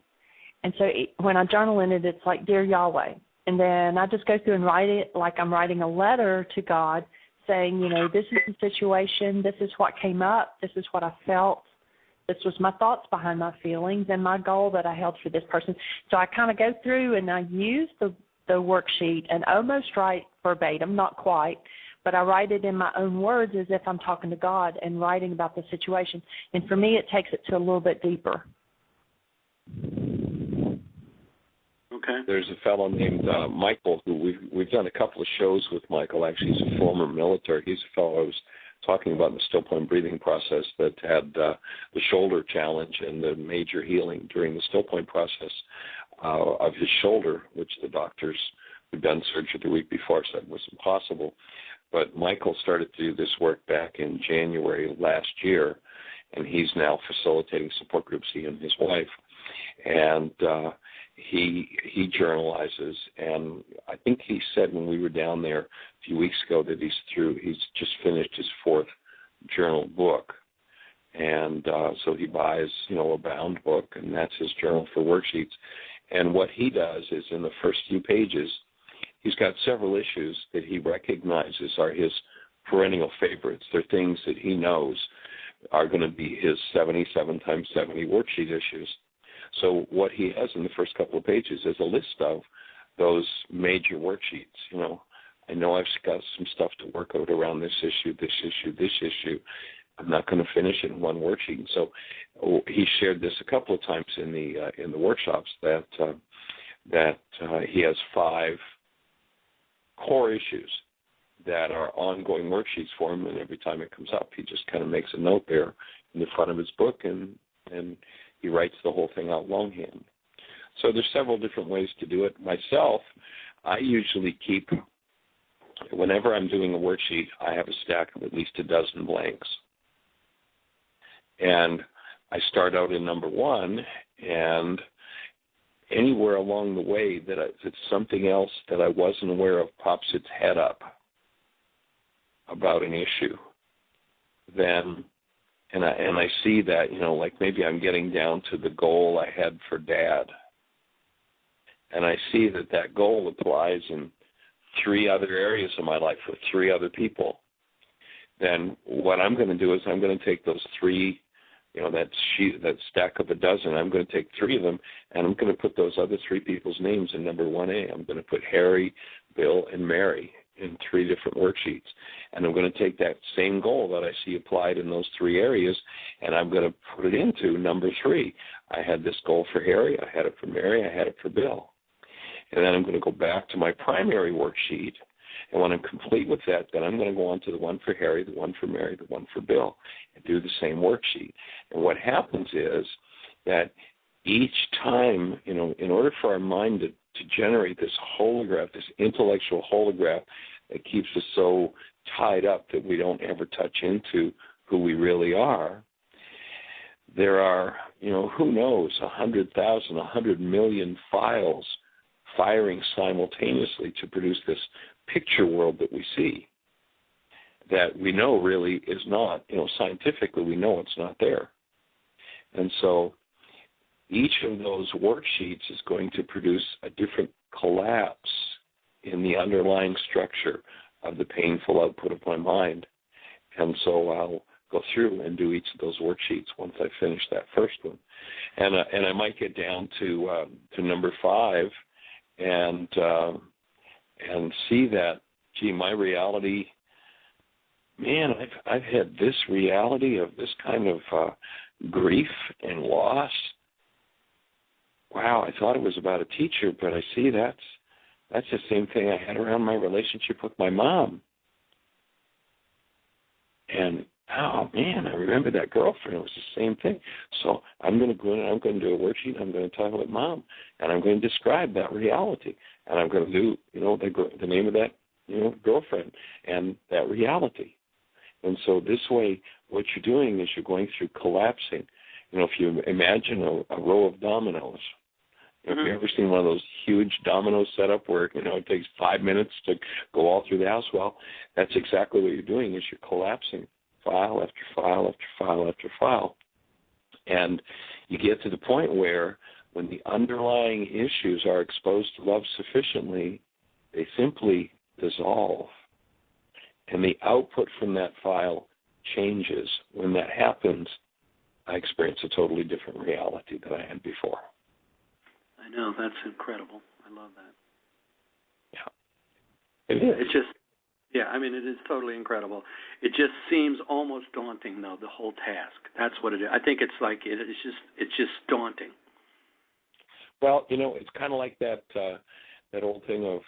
And so when I journal in it, it's like, Dear Yahweh. And then I just go through and write it like I'm writing a letter to God saying, this is the situation, this is what came up, this is what I felt. This was my thoughts behind my feelings and my goal that I held for this person. So I kind of go through and I use the worksheet and almost write verbatim, not quite, but I write it in my own words as if I'm talking to God and writing about the situation. And for me, it takes it to a little bit deeper. Okay. There's a fellow named Michael who we've done a couple of shows with Michael. Actually, he's a former military. He's a fellow who's talking about the still point breathing process that had the shoulder challenge and the major healing during the still point process of his shoulder, which the doctors who'd done surgery the week before said was impossible. But Michael started to do this work back in January last year, and he's now facilitating support groups, he and his wife. And he journalizes, and I think he said when we were down there a few weeks ago that he's just finished his 4th journal book, and so he buys a bound book, and that's his journal for worksheets. And what he does is in the first few pages, he's got several issues that he recognizes are his perennial favorites. They're things that he knows are going to be his 77 times 70 worksheet issues. So what he has in the first couple of pages is a list of those major worksheets. I know I've got some stuff to work out around this issue, this issue, this issue. I'm not going to finish it in one worksheet. And so he shared this a couple of times in the workshops that he has 5 core issues that are ongoing worksheets for him, and every time it comes up, he just kind of makes a note there in the front of his book, and he writes the whole thing out longhand. So there's several different ways to do it. Myself, I usually keep, whenever I'm doing a worksheet, I have a stack of at least a dozen blanks. And I start out in number 1, and anywhere along the way that it's something else that I wasn't aware of pops its head up about an issue, then and I see that, like maybe I'm getting down to the goal I had for Dad, and I see that goal applies in 3 other areas of my life with 3 other people, then what I'm going to do is I'm going to take those 3, that stack of a dozen, I'm going to take 3 of them, and I'm going to put those other 3 people's names in number 1A. I'm going to put Harry, Bill, and Mary in 3 different worksheets. And I'm going to take that same goal that I see applied in those 3 areas, and I'm going to put it into number 3. I had this goal for Harry, I had it for Mary, I had it for Bill. And then I'm going to go back to my primary worksheet, and when I'm complete with that, then I'm going to go on to the one for Harry, the one for Mary, the one for Bill, and do the same worksheet. And what happens is that each time, in order for our mind to generate this holograph, this intellectual holograph that keeps us so tied up that we don't ever touch into who we really are, there are, who knows, 100,000, 100 million files firing simultaneously to produce this picture world that we see that we know really is not, scientifically we know it's not there. And so each of those worksheets is going to produce a different collapse in the underlying structure of the painful output of my mind. And so I'll go through and do each of those worksheets once I finish that first one. And I might get down to number 5 and see that, gee, my reality, man, I've had this reality of this kind of grief and loss. Wow, I thought it was about a teacher, but I see that's the same thing I had around my relationship with my mom. And, oh, man, I remember that girlfriend. It was the same thing. So I'm going to go in and I'm going to do a worksheet. I'm going to talk about mom, and I'm going to describe that reality. And I'm going to do, the name of that, girlfriend and that reality. And so this way, what you're doing is you're going through collapsing. If you imagine a row of dominoes, have you ever seen one of those huge dominoes set up where, it takes 5 minutes to go all through the house? Well, that's exactly what you're doing is you're collapsing file after file after file after file. And you get to the point where when the underlying issues are exposed to love sufficiently, they simply dissolve. And the output from that file changes. When that happens, I experience a totally different reality than I had before. I know, that's incredible. I love that. Yeah. It is. It's just, it is totally incredible. It just seems almost daunting, though, the whole task. That's what it is. I think it's like, it's just daunting. Well, it's kind of like that old thing of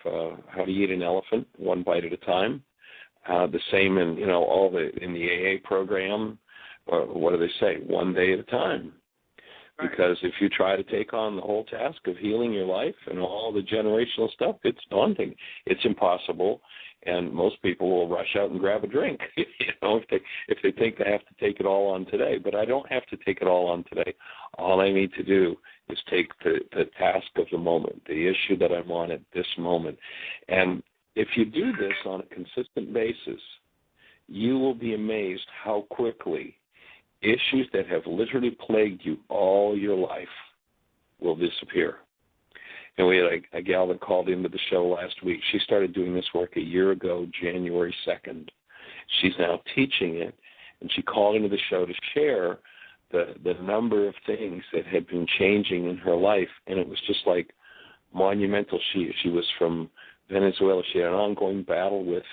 how to eat an elephant, one bite at a time. The same in, in the AA program, or what do they say, one day at a time. Right. Because if you try to take on the whole task of healing your life and all the generational stuff, it's daunting. It's impossible, and most people will rush out and grab a drink, if they think they have to take it all on today. But I don't have to take it all on today. All I need to do is take the task of the moment, the issue that I'm on at this moment. And if you do this on a consistent basis, you will be amazed how quickly issues that have literally plagued you all your life will disappear. And we had a gal that called into the show last week. She started doing this work a year ago, January 2nd. She's now teaching it, and she called into the show to share the number of things that had been changing in her life, and it was just like monumental. She was from Venezuela. She had an ongoing battle with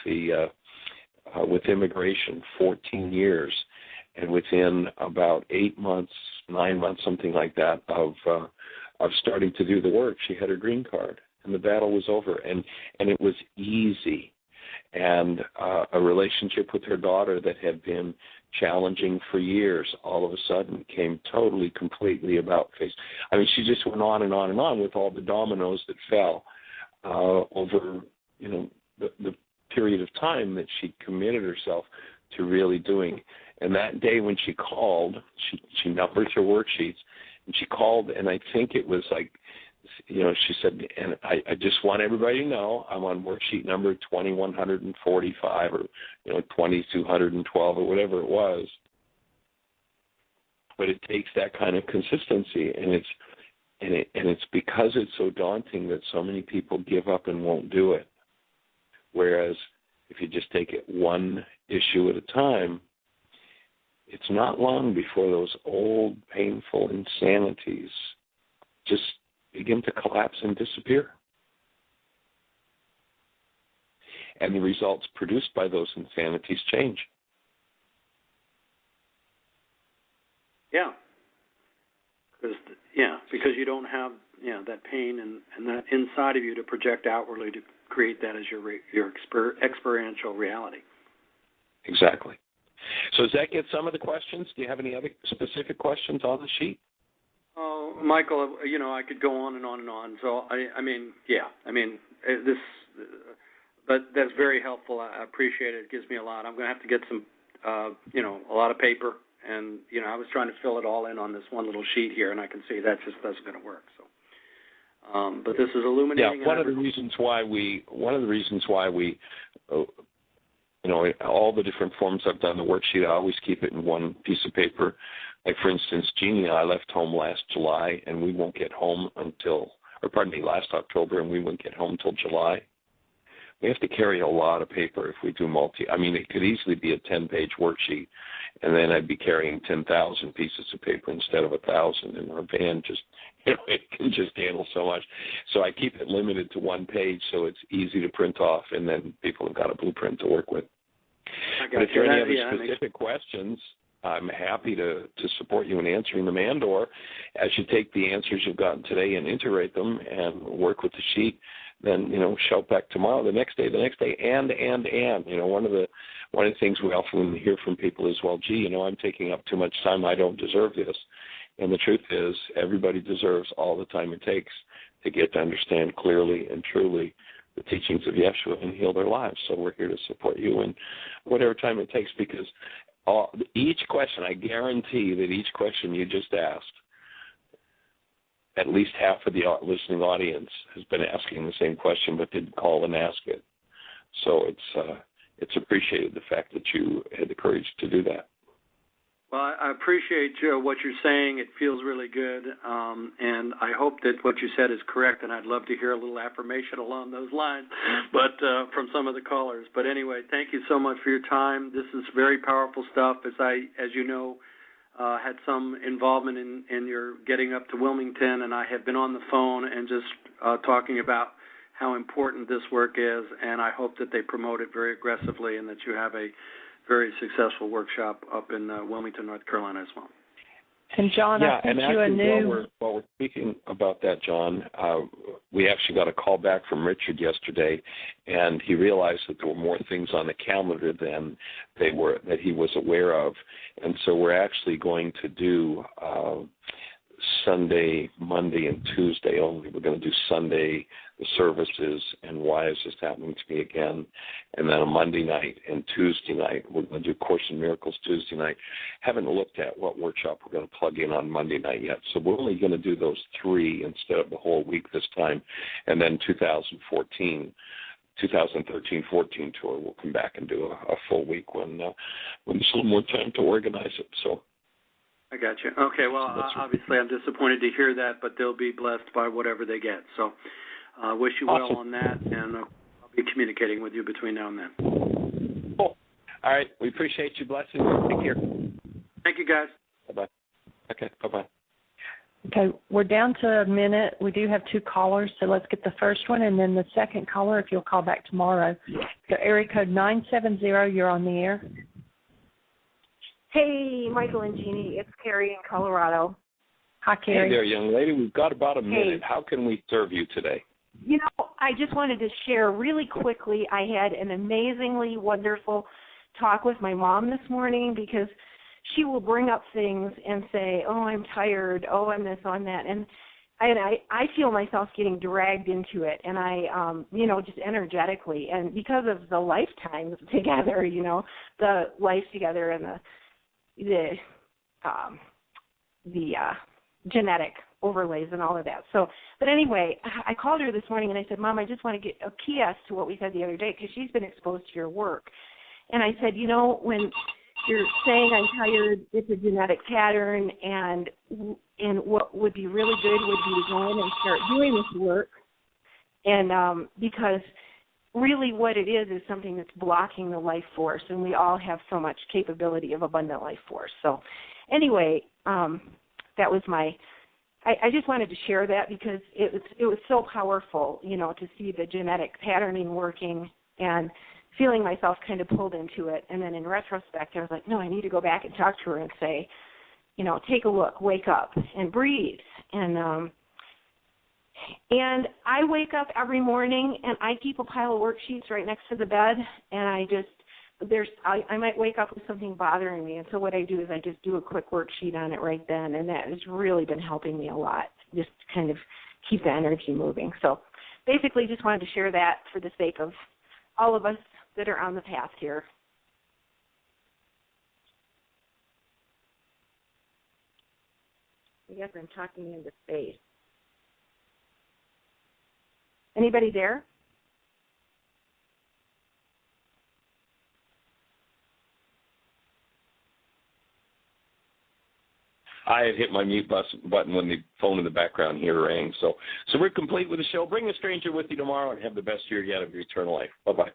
with immigration, 14 years. And within about 8 months, 9 months, something like that, of starting to do the work, she had her green card, and the battle was over, and it was easy. And a relationship with her daughter that had been challenging for years, all of a sudden came totally, completely about face. I mean, she just went on and on and on with all the dominoes that fell over, the period of time that she committed herself to really doing. And that day when she called, she numbered her worksheets, and she called, and I think it was like, she said, and I just want everybody to know I'm on worksheet number 2145 or 2212 or whatever it was. But it takes that kind of consistency, and it's because it's so daunting that so many people give up and won't do it. Whereas if you just take it one issue at a time, it's not long before those old, painful insanities just begin to collapse and disappear. and the results produced by those insanities change. Yeah. Because you don't have that pain and that inside of you to project outwardly to create that as your experiential reality. Exactly. So does that get some of the questions? Do you have any other specific questions on the sheet? Oh, Michael, I could go on and on and on. So but that's very helpful. I appreciate it. It gives me a lot. I'm going to have to get some, a lot of paper. And, I was trying to fill it all in on this one little sheet here, and I can see that just isn't going to work. So, but this is illuminating. Yeah, one of the reasons why we, all the different forms I've done the worksheet, I always keep it in one piece of paper. Like, for instance, Jeannie and I left home last July, and we won't get home last October, and we won't get home until July. We have to carry a lot of paper if we do it could easily be a 10-page worksheet, and then I'd be carrying 10,000 pieces of paper instead of 1,000, and our van it can just handle so much. So I keep it limited to one page so it's easy to print off, and then people have got a blueprint to work with. But if there are any other specific questions, I'm happy to support you in answering them, and or as you take the answers you've gotten today and integrate them and work with the sheet, then, shout back tomorrow, the next day, and. One of the things we often hear from people is, well, gee, I'm taking up too much time. I don't deserve this. And the truth is, everybody deserves all the time it takes to get to understand clearly and truly the teachings of Yeshua and heal their lives. So we're here to support you in whatever time it takes, because each question, I guarantee that each question you just asked, at least half of the listening audience has been asking the same question but didn't call and ask it. So it's appreciated, the fact that you had the courage to do that. Well, I appreciate, Joe, what you're saying. It feels really good, and I hope that what you said is correct, and I'd love to hear a little affirmation along those lines but from some of the callers. But anyway, thank you so much for your time. This is very powerful stuff. As you know, had some involvement in your getting up to Wilmington, and I have been on the phone and just talking about how important this work is, and I hope that they promote it very aggressively and that you have a very successful workshop up in Wilmington, North Carolina as well. And John, I sent you a new... While we're speaking about that, John, we actually got a call back from Richard yesterday, and he realized that there were more things on the calendar than that he was aware of. And so we're actually going to do Sunday, Monday, and Tuesday only. We're going to do Sunday, the services, and why is this happening to me again? And then a Monday night and Tuesday night. We're going to do Course in Miracles Tuesday night. Haven't looked at what workshop we're going to plug in on Monday night yet. So we're only going to do those 3 instead of the whole week this time. And then 2013-14 tour, we'll come back and do a full week when there's a little more time to organize it. So. I got you. Okay, well, obviously I'm disappointed to hear that, but they'll be blessed by whatever they get. So I wish you well on that, and I'll be communicating with you between now and then. Cool. All right. We appreciate you. Blessings. Take care. Thank you, guys. Bye-bye. Okay, bye-bye. Okay, we're down to a minute. We do have 2 callers, so let's get the first one, and then the second caller, if you'll call back tomorrow. So area code 970, you're on the air. Hey, Michael and Jeannie, it's Carrie in Colorado. Hi, Carrie. Hey there, young lady. We've got about a minute. How can we serve you today? I just wanted to share really quickly. I had an amazingly wonderful talk with my mom this morning, because she will bring up things and say, oh, I'm tired, oh, I'm this, I'm that. And I feel myself getting dragged into it, and I, just energetically. And because of the lifetimes together, the life together and the genetic overlays and all of that. So, but anyway, I called her this morning and I said, Mom, I just want to get a key to what we said the other day, because she's been exposed to your work. And I said, when you're saying I'm tired, it's a genetic pattern, and what would be really good would be to go in and start doing this work. And because really what it is something that's blocking the life force, and we all have so much capability of abundant life force. So anyway, that was I just wanted to share that, because it was so powerful, to see the genetic patterning working and feeling myself kind of pulled into it. And then in retrospect, I was like, no, I need to go back and talk to her and say, take a look, wake up, and breathe. And I wake up every morning, and I keep a pile of worksheets right next to the bed, and I might wake up with something bothering me, and so what I do is I just do a quick worksheet on it right then, and that has really been helping me a lot, just kind of keep the energy moving. So basically just wanted to share that for the sake of all of us that are on the path here. I guess I'm talking into space. Anybody there? I had hit my mute button when the phone in the background here rang. So we're complete with the show. Bring a stranger with you tomorrow and have the best year yet of your eternal life. Bye-bye.